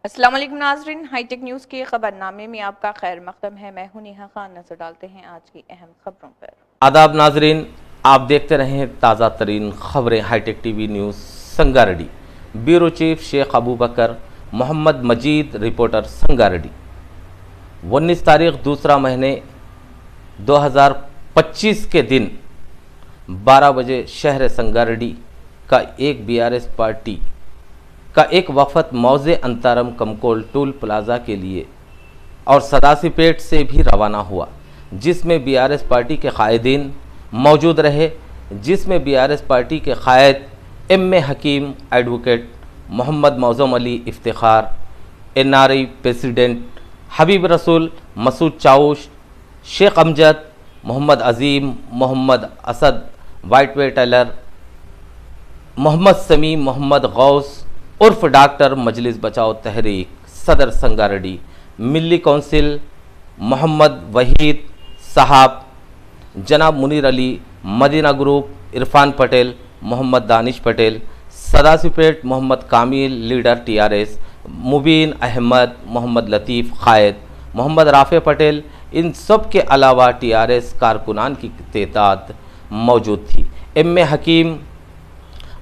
अस्सलाम वालेकुम नाज़रीन, हाईटेक न्यूज़ के खबरनामे में आपका खैर मकदम है। मैं हूं नेहा खान। नजर डालते हैं आज की अहम खबरों पर। आदाब नाजरीन, आप देखते रहें ताज़ा तरीन खबरें hitech TV news Sangareddy. Bureau chief Sheikh Abu Bakar Mohammed Majeed, reporter Sangareddy. 19 तारीख दूसरा महीने 2025 के दिन 12 बजे शहर संगारेड्डी का एक बीआरएस पार्टी का एक वफद मौज़े अंतारम कमकोल टूल प्लाज़ा के लिए और सदासीपेट से भी रवाना हुआ, जिसमें बीआरएस पार्टी के कायदीन मौजूद रहे, जिसमें बीआरएस पार्टी के कायद M A. Hakeem, advocate Mohammed Mozam Ali Iftikhar, NRI president Habeeb Rasool, Masood Chaush, Sheikh Amjad, Mohammed Azeem, Mohammed Asad, white way tailor, Mohammed Sami, Mohammed Gouse उर्फ डॉक्टर मजलिस बचाओ तहरीक, सदर संगारेड्डी, मिली कौंसिल मोहम्मद वहीद साहब, जनाब Munir Ali, Madina group Irfan Patel, Mohammed Danish Patel, Sadasivpet Mohammed Kamil leader TRS, Mubeen Ahmed, Mohammed Latif कायद, मोहम्मद राफ़े पटेल, इन सब के अलावा टीआरएस कारकुनान की तादाद मौजूद थी। एम.ए. हकीम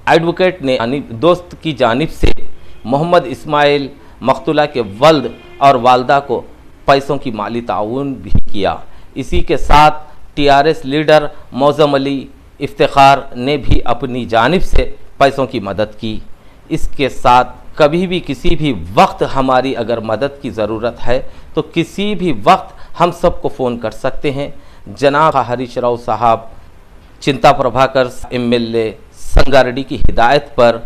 एडवोकेट ने दोस्त की जानिब से मोहम्मद इस्माइल मकतूला के वल्द और वालदा को पैसों की माली ताउन भी किया। इसी के साथ टीआरएस लीडर मौज़म अली इफ्तिखार ने भी अपनी जानिब से पैसों की मदद की। इसके साथ कभी भी किसी भी वक्त हमारी अगर मदद की ज़रूरत है तो किसी भी वक्त हम सबको फ़ोन कर सकते हैं। जनाब हरीश राव साहब, चिंता प्रभाकर एमएलए संगारेड्डी की हिदायत पर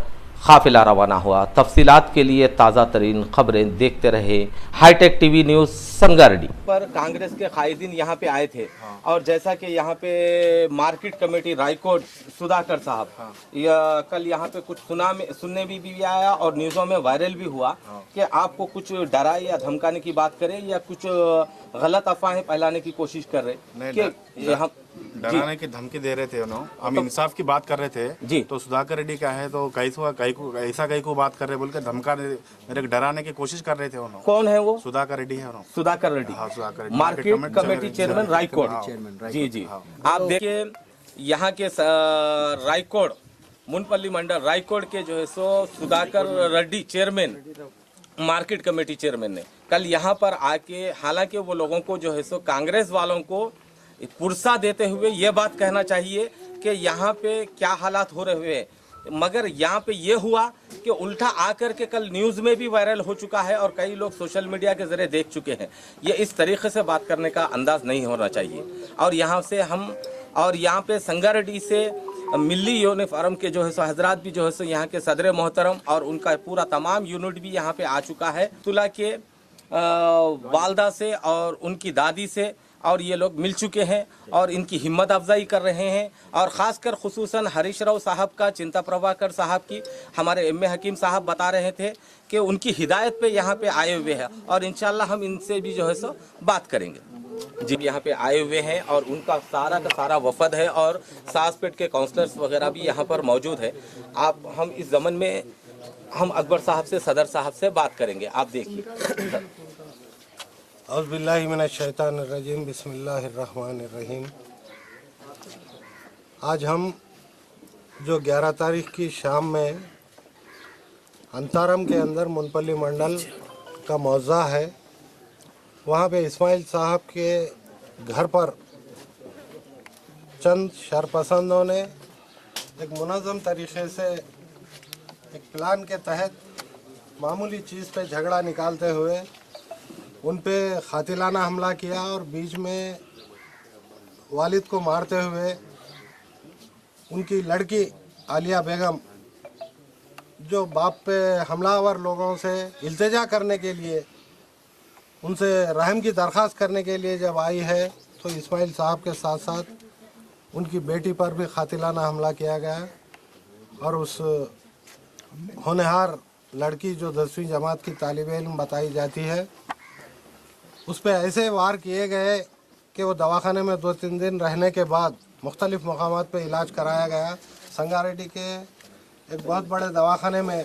काफिला रवाना हुआ। तफसीलात के लिए ताज़ा तरीन खबरें देखते रहे हाईटेक टीवी न्यूज़ संगारेड्डी। पर कांग्रेस के कायदीन यहाँ पे आए थे और जैसा कि यहाँ पे मार्केट कमेटी रायकोट सुधाकर साहब कल यहाँ पे कुछ सुनने भी आया और न्यूज़ों में वायरल भी हुआ कि आपको कुछ डराए या धमकाने की बात करे या कुछ गलत अफवाहें फैलाने की कोशिश कर रहे कि यहाँ डराने की धमकी दे रहे थे। हम इंसाफ की बात कर रहे थे जी, तो सुधाकर रेड्डी का है तो कई को बात कर रहे बोल के धमका मेरे डराने की कोशिश कर रहे थे। कौन है वो? सुधाकर रेड्डी है। सुधाकर रेड्डी, हाँ, Sudhakar Reddy, market committee chairman Raikot. जी जी, आप देखिए यहाँ के रायकोट मुनपल्ली मंडल रायकोट के जो है सो Sudhakar Reddy chairman, market committee chairman ने कल यहाँ पर आके, हालांकि वो लोगों को जो है सो कांग्रेस वालों को पुरसा देते हुए ये बात कहना चाहिए कि यहाँ पे क्या हालात हो रहे हैं, मगर यहाँ पे ये हुआ कि उल्टा आकर के कल न्यूज़ में भी वायरल हो चुका है और कई लोग सोशल मीडिया के ज़रिए देख चुके हैं। ये इस तरीके से बात करने का अंदाज़ नहीं होना चाहिए। और यहाँ से हम और यहाँ पे संगारेड्डी से मिली यूनिफॉर्म के जो है सो हजरात भी जो है सो यहाँ के सदर मोहतरम और उनका पूरा तमाम यूनिट भी यहाँ पे आ चुका है। तुला के वालदा से और उनकी दादी से और ये लोग मिल चुके हैं और इनकी हिम्मत अफजाई कर रहे हैं। और ख़ासकर खुसूसन हरीश राव साहब का, चिंता प्रभाकर साहब की, हमारे एम.ए. हकीम साहब बता रहे थे कि उनकी हिदायत पे यहाँ पे आए हुए हैं और इंशाल्लाह हम इनसे भी जो है सो बात करेंगे। जी, यहाँ पे आए हुए हैं और उनका सारा का सारा वफद है और सासपेट के काउंसलर्स वगैरह भी यहाँ पर मौजूद है। हम इस ज़मन में हम अकबर साहब से, सदर साहब से बात करेंगे। आप देखिए। औज़ुबिल्लाहि मिनश्शैतानिर्रजीम, बिस्मिल्लाहिर्रहमानिर्रहीम। आज हम जो 11 तारीख की शाम में अंतारम के अंदर मुनपल्ली मंडल का मौज़ा है, वहाँ पे इस्माइल साहब के घर पर चंद शरपसंदों ने एक मुनज़्ज़म तरीक़े से एक प्लान के तहत मामूली चीज़ पे झगड़ा निकालते हुए उन पे क़ातिलाना हमला किया और बीच में वालिद को मारते हुए उनकी लड़की आलिया बेगम, जो बाप पे हमलावर लोगों से इल्तिजा करने के लिए, उनसे रहम की दरख्वास्त करने के लिए जब आई है, तो इस्माइल साहब के साथ साथ उनकी बेटी पर भी क़ातिलाना हमला किया गया और उस होनहार लड़की जो 10वीं जमात की तालिब इल्म बताई जाती है, उस पर ऐसे वार किए गए कि वो दवाखाने में 2-3 दिन रहने के बाद मुख्तलिफ़ मकामात पे इलाज कराया गया। संगारेड्डी के एक बहुत बड़े दवाखाने में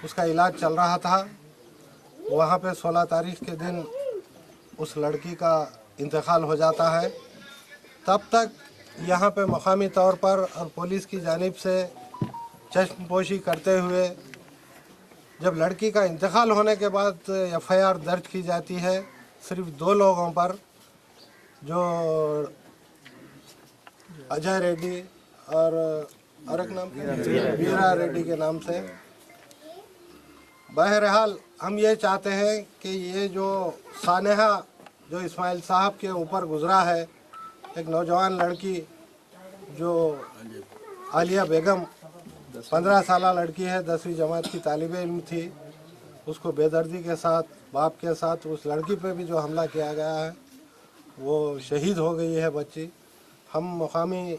उसका इलाज चल रहा था। वहाँ पे 16 तारीख के दिन उस लड़की का इंतकाल हो जाता है। तब तक यहाँ पे मकामी तौर पर और पुलिस की जानिब से चश्मपोशी करते हुए जब लड़की का इंतकाल होने के बाद FIR दर्ज की जाती है सिर्फ 2 लोगों पर, जो अजय रेड्डी और एक नाम वीरा रेड्डी के नाम से। बहरहाल हम ये चाहते हैं कि ये जो सानेहा जो इस्माइल साहब के ऊपर गुजरा है, एक नौजवान लड़की जो आलिया बेगम 15 साल लड़की है, 10वीं जमात की तालिबे इल्म थी, उसको बेदर्दी के साथ बाप के साथ उस लड़की पे भी जो हमला किया गया है वो शहीद हो गई है बच्ची। हम मुकामी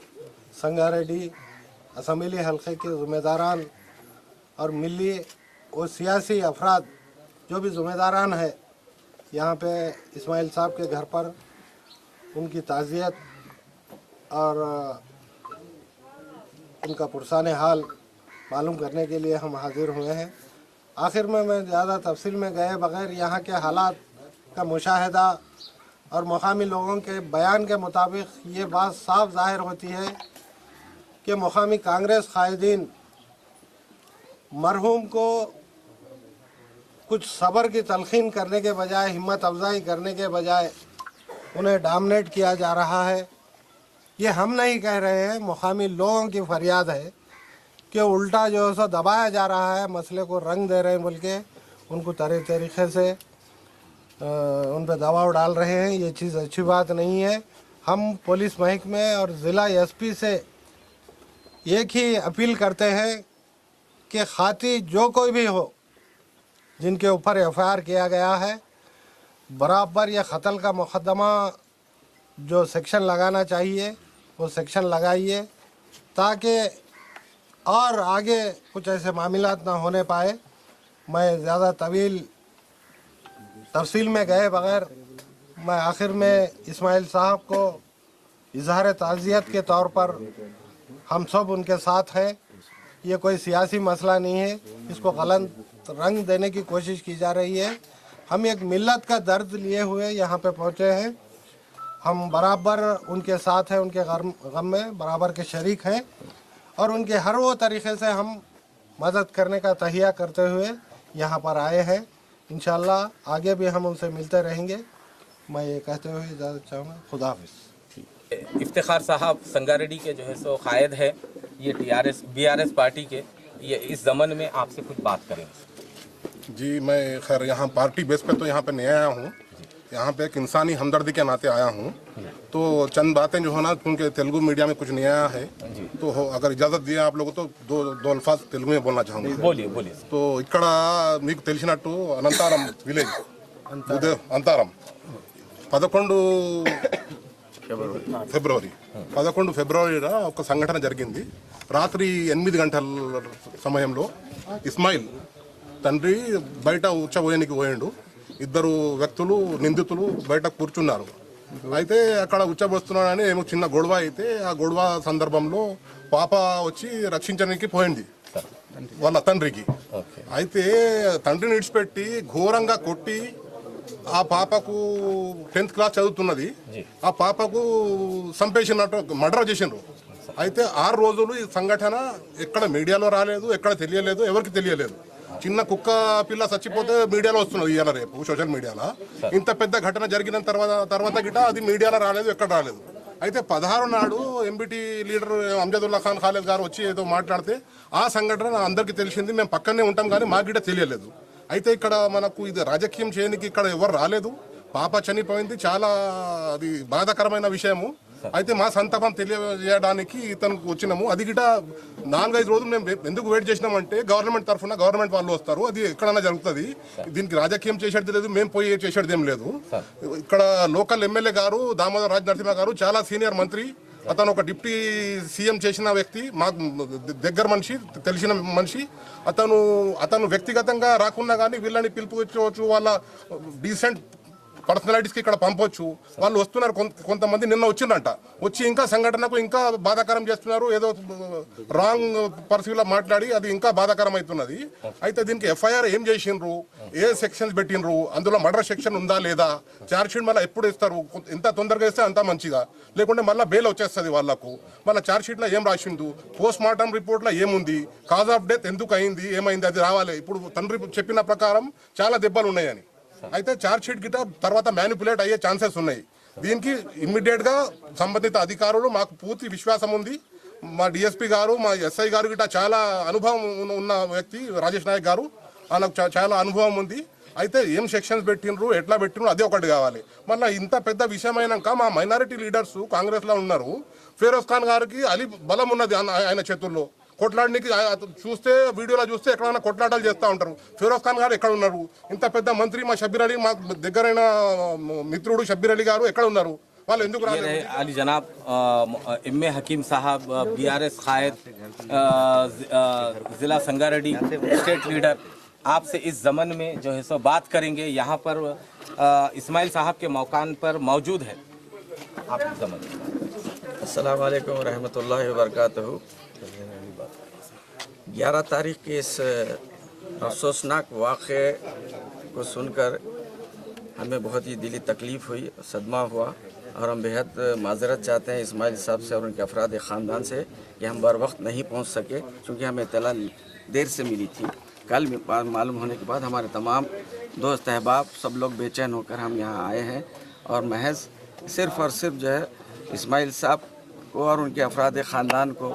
संगारेड्डी असम्बली हल्के के ज़िम्मेदारान और मिली और सियासी अफराद जो भी ज़िम्मेदारान है यहाँ पे इस्माइल साहब के घर पर उनकी ताज़ियत और उनका पुरसान हाल मालूम करने के लिए हम हाजिर हुए हैं। आखिर में मैं ज़्यादा तफसील में गए बगैर यहाँ के हालात का मुशाहिदा और मुकामी लोगों के बयान के मुताबिक ये बात साफ ज़ाहिर होती है कि मुकामी कांग्रेस कायदीन मरहूम को कुछ सब्र की तलखीन करने के बजाय, हिम्मत अफजाई करने के बजाय उन्हें डोमिनेट किया जा रहा है। ये हम नहीं कह रहे हैं, मुकामी लोगों की फरियाद है कि उल्टा जो है सो दबाया जा रहा है, मसले को रंग दे रहे हैं बोल के उनको तरीक़े से उन पर दबाव डाल रहे हैं। ये चीज़ अच्छी बात नहीं है। हम पुलिस महकमे और ज़िला SP से एक ही अपील करते हैं कि खाती जो कोई भी हो जिनके ऊपर FIR किया गया है, बराबर ये कत्ल का मुकदमा जो सेक्शन लगाना चाहिए वो सेक्शन लगाइए ताकि और आगे कुछ ऐसे मामलात ना होने पाए। मैं ज़्यादा तवील तफसील में गए बगैर मैं आखिर में इस्माइल साहब को इजहार ताज़ियत के तौर पर हम सब उनके साथ हैं। ये कोई सियासी मसला नहीं है, इसको गलत रंग देने की कोशिश की जा रही है। हम एक मिल्लत का दर्द लिए हुए यहाँ पे पहुँचे हैं। हम बराबर उनके साथ हैं, उनके गम में बराबर के शरीक हैं और उनके हर वो तरीक़े से हम मदद करने का तहिया करते हुए यहाँ पर आए हैं। इंशाअल्लाह आगे भी हम उनसे मिलते रहेंगे। मैं ये कहते हुए इजाज़त चाहूँगा। खुदा हाफ़िज़। इफ्तिखार साहब संगारेड्डी के जो है सो कायद है, ये BRS पार्टी के, ये इस ज़मन में आपसे कुछ बात करेंगे। जी मैं खैर यहाँ पार्टी बेस पे तो यहाँ पे नहीं आया हूँ, यहाँ पे एक इंसानी हमदर्दी के नाते आया हूँ। तो चंद बातें जो है ना, क्योंकि तेलुगु मीडिया में कुछ नहीं आया है तो अगर इजाज़त दिया आप लोगों तो दो अल्फाज तेलुगु में बोलना चाहूँगा। बोलिए बोलिए। तो ఇక్కడ మీకు తెలిసినట్టు అనంతారం విలేజ్ అంతారం 11 ఫిబ్రవరిలో ఒక సంఘటన జరిగింది. రాత్రి 8 గంటల సమయంలో ఇస్మాయిల్ తండ్రి బయట ఉచ్చబోయనికి పోయిండు. ఇద్దరు వ్యక్తులు నిందితులు బయట కూర్చున్నారు. అయితే అక్కడ ఉచ్చబోస్తున్నాడని ఏమో చిన్న గొడవ అయితే ఆ గొడవ సందర్భంలో పాప వచ్చి రక్షించడానికి పోయింది వాళ్ళ తండ్రికి. అయితే తండ్రిని విడిచిపెట్టి ఘోరంగా కొట్టి ఆ పాపకు 10th క్లాస్ చదువుతున్నది, ఆ పాపకు చంపేసినట్టు మర్డర్ చేసిండ్రు. అయితే 6 రోజులు ఈ సంఘటన ఎక్కడ మీడియాలో రాలేదు, ఎక్కడ తెలియలేదు, ఎవరికి తెలియలేదు. చిన్న కుక్క పిల్ల చచ్చిపోతే మీడియాలో వస్తున్నది ఇవాళ రేపు సోషల్ మీడియాలో. ఇంత పెద్ద ఘటన జరిగిన తర్వాత గిట అది మీడియాలో రాలేదు, ఎక్కడ రాలేదు. అయితే 16 నాడు MBT లీడర్ అమ్జదుల్లా ఖాన్ ఖాలిద్ గారు వచ్చి ఏదో మాట్లాడితే ఆ సంఘటన అందరికీ తెలిసింది. మేము పక్కనే ఉంటాం కానీ మాకు గిట తెలియలేదు. అయితే ఇక్కడ మనకు ఇది రాజకీయం చేయడానికి ఇక్కడ ఎవరు రాలేదు. పాప చనిపోయింది, చాలా అది బాధాకరమైన విషయము. అయితే మా సంతాపం తెలియజేయడానికి ఇతనికి వచ్చినాము. అది గిట 4-5 రోజులు మేము ఎందుకు వెయిట్ చేసినామంటే గవర్నమెంట్ తరఫున గవర్నమెంట్ వాళ్ళు వస్తారు, అది ఎక్కడైనా జరుగుతుంది. దీనికి రాజకీయం చేసేది లేదు, మేము పోయి చేసేది ఏం లేదు. ఇక్కడ లోకల్ ఎమ్మెల్యే గారు దామోదర్ రాజ్ నరసింహ గారు చాలా సీనియర్ మంత్రి, అతను ఒక డిప్యూటీ సీఎం చేసిన వ్యక్తి, మాకు దగ్గర మనిషి, తెలిసిన మనిషి. అతను వ్యక్తిగతంగా రాకున్నా కానీ వీళ్ళని పిలుపుకోవచ్చు, వాళ్ళ డీసెంట్ పర్సనాలిటీస్కి ఇక్కడ పంపొచ్చు. వాళ్ళు వస్తున్నారు, కొంతమంది నిన్న వచ్చిందంట, వచ్చి ఇంకా సంఘటనకు ఇంకా బాధాకరం చేస్తున్నారు. ఏదో రాంగ్ పర్సీవ్లో మాట్లాడి అది ఇంకా బాధాకరం అవుతున్నది. అయితే దీనికి ఎఫ్ఐఆర్ ఏం చేసిండ్రు, ఏ సెక్షన్స్ పెట్టిండ్రు, అందులో మర్డర్ సెక్షన్ ఉందా లేదా, ఛార్జ్ షీట్ మళ్ళీ ఎప్పుడు ఇస్తారు, ఎంత తొందరగా ఇస్తే అంత మంచిగా, లేకుంటే మళ్ళీ బెయిల్ వచ్చేస్తుంది వాళ్ళకు. మళ్ళీ ఛార్జ్ షీట్లో ఏం రాసిండు, పోస్ట్ మార్టం రిపోర్ట్లో ఏముంది, కాజ్ ఆఫ్ డెత్ ఎందుకు అయింది, ఏమైంది, అది రావాలి. ఇప్పుడు తండ్రి చెప్పిన ప్రకారం చాలా దెబ్బలు ఉన్నాయని. అయితే ఛార్జ్ షీట్ గిట్ట తర్వాత మ్యానిపులేట్ అయ్యే ఛాన్సెస్ ఉన్నాయి. దీనికి ఇమ్మీడియట్ గా సంబంధిత అధికారులు, మాకు పూర్తి విశ్వాసం ఉంది, మా డిఎస్పీ గారు, మా ఎస్ఐ గారు గిట్ట చాలా అనుభవం ఉన్న వ్యక్తి రాజేష్ నాయక్ గారు, వాళ్ళకు చాలా అనుభవం ఉంది. అయితే ఏం సెక్షన్స్ పెట్టినరు, ఎట్లా పెట్టినరు, అదే ఒకటి కావాలి. మళ్ళీ ఇంత పెద్ద విషయమైనాక మా మైనారిటీ లీడర్స్ కాంగ్రెస్లో ఉన్నారు, ఫిరోజ్ ఖాన్ గారికి అలి బలం ఉన్నది ఆయన చేతుల్లో. కొట్లాడడానికి చూస్తే, వీడియోలో చూస్తే ఎక్కడైనా కొట్లాటలు చేస్తూ ఉంటారు. ఫిరోజ్ ఖాన్ గారు ఎక్కడ ఉన్నారు? ఇంత పెద్ద మంత్రి మా షబ్బీర్ అలీ, మా దగ్గరైన మిత్రుడు షబ్బీర్ అలీ గారు ఎక్కడ ఉన్నారు? వాళ్ళు ఎందుకు రాలేదు? अली जनाब एम.ए. हकीम साहब, BRS कायद, ज़िला संगारेड्डी स्टेट लीडर, आपसे इस ज़मन में जो है सो बात करेंगे. यहाँ पर इस्माइल साहब के मकान पर मौजूद है. आप इस ज़मन अस्सलाम वालेकुम रहमतुल्लाहि व बरकातहू. 11 तारीख के इस अफसोसनाक वाक़े को सुनकर हमें बहुत ही दिली तकलीफ़ हुई, सदमा हुआ, और हम बेहद माजरत चाहते हैं इस्माइल साहब से और उनके अफराद ख़ानदान से कि हम बर वक्त नहीं पहुंच सके, क्योंकि हमें इत्तला देर से मिली थी. कल मालूम होने के बाद हमारे तमाम दोस्त अहबाब सब लोग बेचैन होकर हम यहाँ आए हैं, और महज सिर्फ़ और सिर्फ जो है इस्माइल साहब को और उनके अफराद ख़ानदान को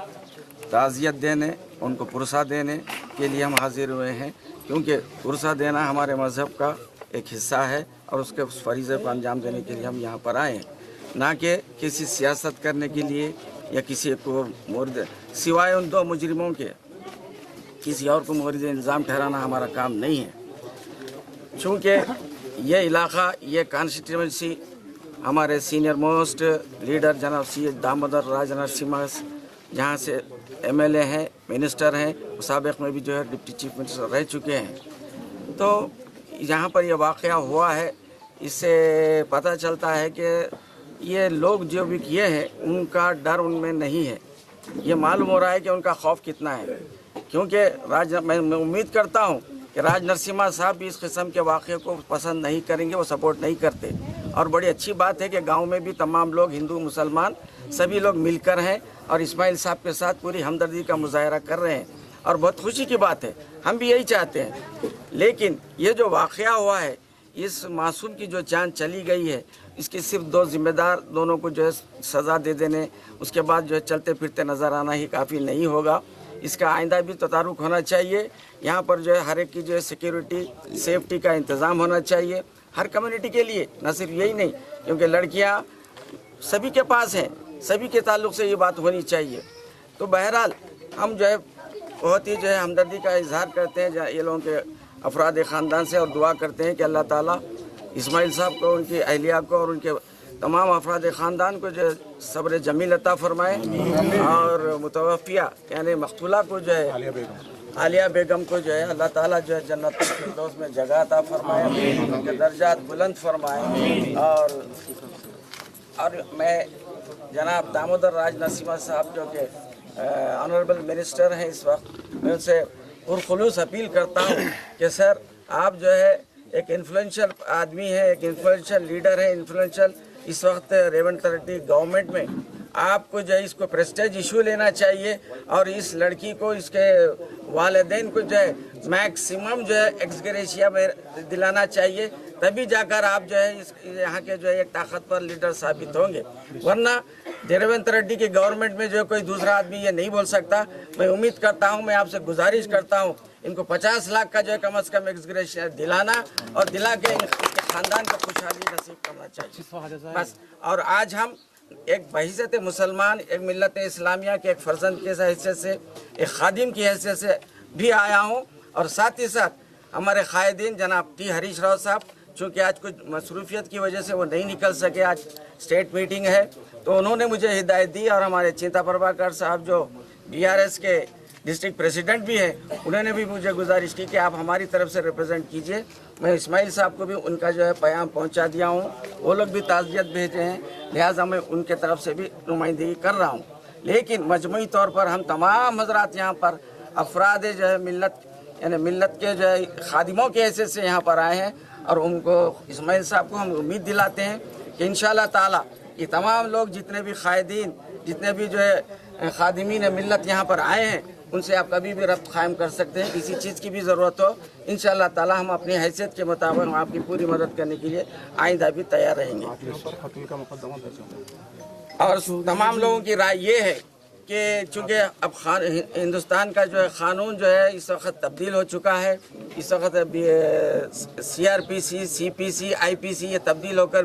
ताज़ियत देने, उनको पुरसा देने के लिए हम हाजिर हुए हैं, क्योंकि पुरसा देना हमारे मज़हब का एक हिस्सा है, और उसके फरीज़े को अंजाम देने के लिए हम यहाँ पर आए हैं, ना कि किसी सियासत करने के लिए या किसी को मुर्द, सिवाय उन 2 मुजरिमों के किसी और को मुर्द इल्ज़ाम ठहराना हमारा काम नहीं है. चूँकि ये इलाक़ा, ये कॉन्स्टिट्यूंसी हमारे सीनियर मोस्ट लीडर जनाब सी दामोदर राज नरसिम्हा, जहाँ से MLA हैं, मिनिस्टर हैं, साबिक़ में भी जो है डिप्टी चीफ मिनिस्टर रह चुके हैं. तो यहाँ पर यह वाक़या हुआ है, इससे पता चलता है कि ये लोग जो भी किए हैं उनका डर उनमें नहीं है. ये मालूम हो रहा है कि उनका खौफ कितना है, क्योंकि मैं उम्मीद करता हूँ कि राज नरसिम्हा साहब भी इस किस्म के वाक़े को पसंद नहीं करेंगे, वो सपोर्ट नहीं करते. और बड़ी अच्छी बात है कि गांव में भी तमाम लोग, हिंदू मुसलमान सभी लोग मिलकर हैं और इस्माइल साहब के साथ पूरी हमदर्दी का मुजाहरा कर रहे हैं, और बहुत खुशी की बात है. हम भी यही चाहते हैं. लेकिन ये जो वाक़या हुआ है, इस मासूम की जो जान चली गई है, इसके सिर्फ 2 ज़िम्मेदार दोनों को जो है सज़ा दे देने, उसके बाद जो है चलते फिरते नज़र आना ही काफ़ी नहीं होगा. इसका आइंदा भी तदारुक होना चाहिए. यहाँ पर जो है हर एक की जो है सिक्योरिटी, सेफ्टी का इंतज़ाम होना चाहिए हर कम्युनिटी के लिए, न सिर्फ यही नहीं, क्योंकि लड़कियाँ सभी के पास हैं, सभी के ताल्लुक़ से ये बात होनी चाहिए. तो बहरहाल हम जो है बहुत ही जो है हमदर्दी का इजहार करते हैं ये लोगों के अफराद ख़ानदान से, और दुआ करते हैं कि अल्लाह ताला इस्माइल साहब को, उनकी अहलिया को और उनके तमाम अफराद ख़ानदान को जो सब्र जमील अता फ़रमाए, और मुतवफ़िया यानी मक़तूला को जो है आलिया बेगम को जो है अल्लाह ताला जो है जन्नतुल फिरदौस में जगह अता फ़रमाए, उनके दर्जात बुलंद फ़रमाए. और मैं जनाब दामोदर राज नरसिम्हा साहब जो कि ऑनरेबल मिनिस्टर हैं इस वक्त, मैं उनसे पुरखुलूस अपील करता हूँ कि सर आप जो है एक इन्फ्लुएंशियल आदमी है, एक इन्फ्लुएंशियल लीडर है, इन्फ्लुएंशियल इस वक्त रेवंत रेड्डी गवर्नमेंट में आपको जो है इसको प्रेस्टेज इशू लेना चाहिए, और इस लड़की को, इसके वालिदैन को जो है मैक्सिमम जो है एक्सग्रेशिया में दिलाना चाहिए, तभी जाकर आप जो है यहाँ के जो है एक ताकतवर लीडर साबित होंगे. वरना रेवंत रेड्डी की गवर्नमेंट में जो है कोई दूसरा आदमी ये नहीं बोल सकता. मैं उम्मीद करता हूँ, मैं आपसे गुजारिश करता हूँ, इनको 50 लाख का जो है कम से कम एक्सग्रेशिया दिलाना, और दिला के इनके ख़ानदान को खुशहाली नसीब करना चाहिए बस. और आज हम एक बहिसत मुसलमान, एक मिल्लत इस्लामिया के एक फ़र्जंद के हैसियत से, एक खादिम की हैसियत से भी आया हूँ, और साथ ही साथ हमारे कायदीन जनाब टी हरीश राव साहब, चूँकि आज कुछ मसरूफियत की वजह से वो नहीं निकल सके, आज स्टेट मीटिंग है, तो उन्होंने मुझे हिदायत दी, और हमारे चिंता प्रभाकर साहब जो BRS के डिस्ट्रिक्ट प्रेसिडेंट भी हैं, उन्होंने भी मुझे गुजारिश की कि आप हमारी तरफ से रिप्रेजेंट कीजिए। मैं इस्माइल साहब को भी उनका जो है पैगाम पहुंचा दिया हूं, वो लोग भी ताज़ियत भेजे हैं, लिहाजा मैं उनके तरफ से भी नुमाइंदगी कर रहा हूं। लेकिन मजमूई तौर पर हम तमाम हजरात यहाँ पर अफराद जो है मिल्लत यानी मिल्लत के जो है खादिमों के हैसियत से यहाँ पर आए हैं, और उनको इस्माइल साहब को हम उम्मीद दिलाते हैं कि इंशाअल्लाह ताला ये तमाम लोग जितने भी कायदीन जितने भी जो है खादिमीन मिल्लत यहाँ पर आए हैं उनसे आप कभी भी रब्त कायम कर सकते हैं। किसी चीज़ की भी ज़रूरत हो इंशाअल्लाह ताला हम अपनी हैसियत के मुताबिक हम आपकी पूरी मदद करने के लिए आइंदा भी तैयार रहेंगे। और तमाम लोगों की राय ये है कि चूँकि अब हिंदुस्तान का जो है क़ानून जो है इस वक्त तब्दील हो चुका है, इस वक्त CRPC, CPC, IPC ये तब्दील होकर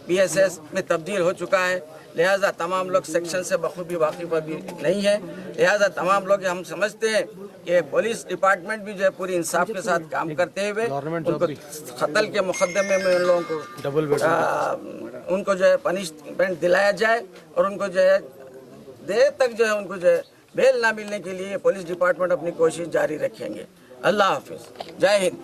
BSS में तब्दील हो चुका है। लिहाजा तमाम लोग सेक्शन से बखूबी वाकिफ़ अभी नहीं है। लिहाजा तमाम लोग हम समझते हैं कि पुलिस डिपार्टमेंट भी जो है पूरी इंसाफ के साथ काम करते हुए उनको कत्ल के मुकदमे में उन लोगों को उनको जो है पनिशमेंट दिलाया जाए, और उनको जो है देर तक जो है उनको जो है बेल ना मिलने के लिए पुलिस डिपार्टमेंट अपनी कोशिश जारी रखेंगे। अल्लाह हाफिज़, जय हिंद।